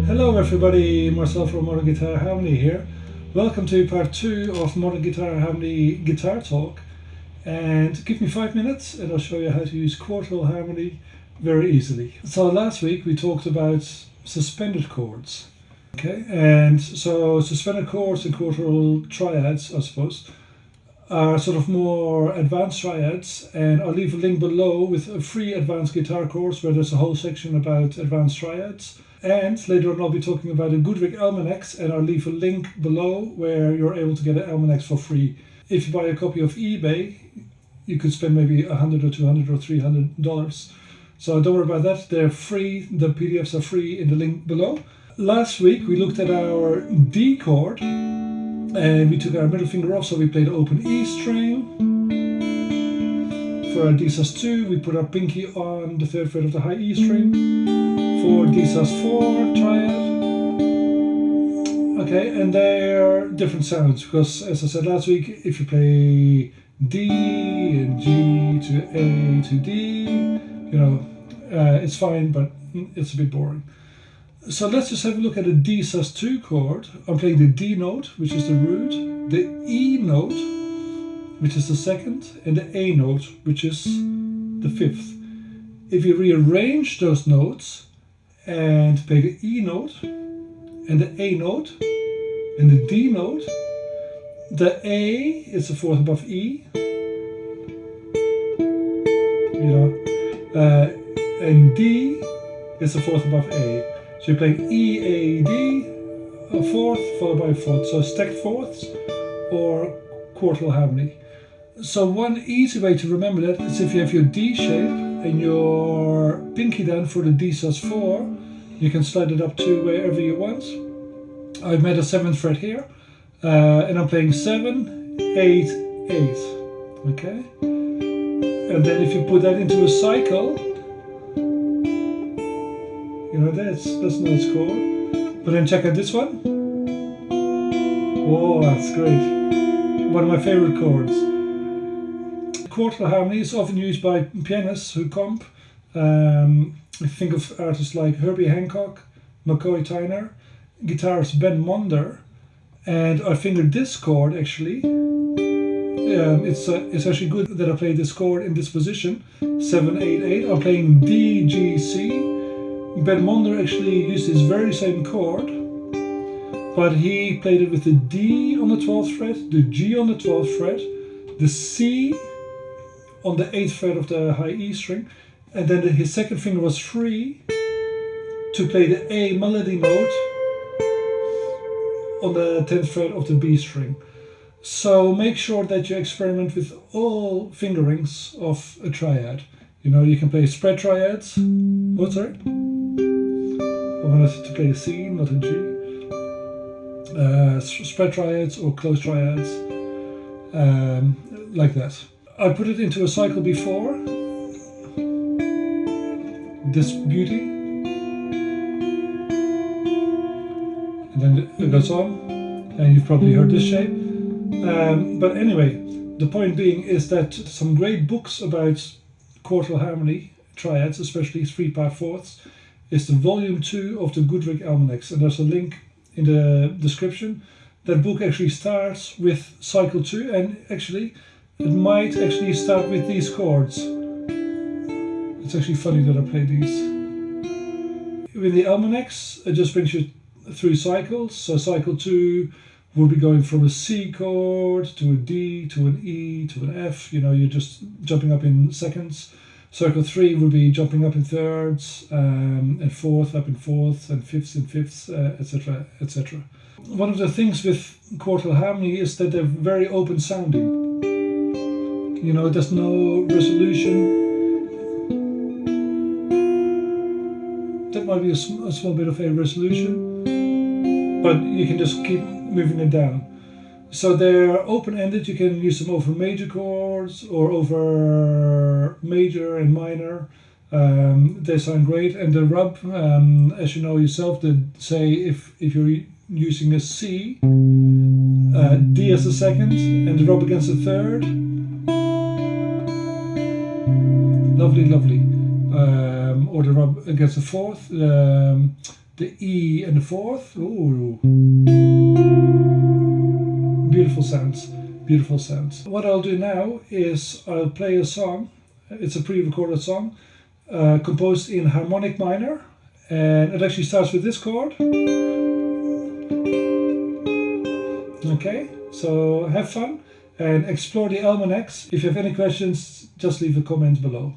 Hello everybody, Marcel from Modern Guitar Harmony here. Welcome to part 2 of Modern Guitar Harmony Guitar Talk. And give me 5 minutes and I'll show you how to use Quartal Harmony very easily. So last week we talked about suspended chords. Okay, and so suspended chords and quartal triads, I suppose, are sort of more advanced triads, and I'll leave a link below with a free advanced guitar course where there's a whole section about advanced triads. And later on I'll be talking about a Goodrich almanacs, and I'll leave a link below where you're able to get an almanacs for free. If you buy a copy of eBay, you could spend maybe $100 or $200 or $300. So don't worry about that, they're free, the PDFs are free in the link below. Last week we looked at our D chord and we took our middle finger off, so we played open E string. For our D sus2 we put our pinky on the 3rd fret of the high E string. For D sus4 triad. Okay, and they're different sounds because, as I said last week, if you play D and G to A to D, you know, it's fine, but it's a bit boring. So let's just have a look at a D sus2 chord. I'm playing the D note, which is the root, the E note, which is the 2nd, and the A note, which is the 5th. If you rearrange those notes and play the E note and the A note and the D note, the A is the 4th above E, you know, and D is the 4th above A. So you're playing E, A, D, a 4th followed by a 4th, so stacked 4ths or quartal harmony. So one easy way to remember that is if you have your D shape and your pinky down for the D sus4, you can slide it up to wherever you want. I've made a 7th fret here, and I'm playing 7, 8, 8. Okay? And then if you put that into a cycle, you know, that's not its chord. But then check out this one. Oh, that's great. One of my favorite chords. Quartal harmony is often used by pianists who comp. Think of artists like Herbie Hancock, McCoy Tyner, guitarist Ben Monder, and I fingered this chord actually. It's actually good that I play this chord in this position, 7, 8, 8. I'm playing D, G, C. Ben Monder actually used this very same chord, but he played it with the D on the 12th fret, the G on the 12th fret, the C on the 8th fret of the high E string, and then his 2nd finger was free to play the A melody note on the 10th fret of the B string. So make sure that you experiment with all fingerings of a triad. You know, you can play spread triads. Oh, sorry. I wanted to play a C, not a G. Spread triads or closed triads, like that. I put it into a cycle before. This beauty. And then it goes on, and you've probably heard this shape. But anyway, the point being is that some great books about quartal harmony triads, especially 3-part fourths, is the volume 2 of the Goodrich almanacs, and there's a link in the description. That book actually starts with cycle 2, and actually it might actually start with these chords. It's actually funny that I play these. With the almanacs, it just brings you through cycles. So cycle 2 will be going from a C chord to a D to an E to an F. You know, you're just jumping up in seconds. Cycle 3 will be jumping up in thirds, and fourth up in fourths, and fifths in fifths, etc., etc. One of the things with quartal harmony is that they're very open sounding. You know, there's no resolution. That might be a small bit of a resolution, but you can just keep moving it down. So they're open-ended. You can use them over major chords or over major and minor. They sound great. And the rub, as you know yourself, say if you're using a C, D as the 2nd, and the rub against the 3rd. Lovely, lovely. or the rub against the fourth, the E and the fourth. Ooh. Beautiful sounds, beautiful sounds. What I'll do now is I'll play a song. It's a pre-recorded song composed in harmonic minor, and it actually starts with this chord. Okay, so have fun and explore the almanacs. If you have any questions, just leave a comment below.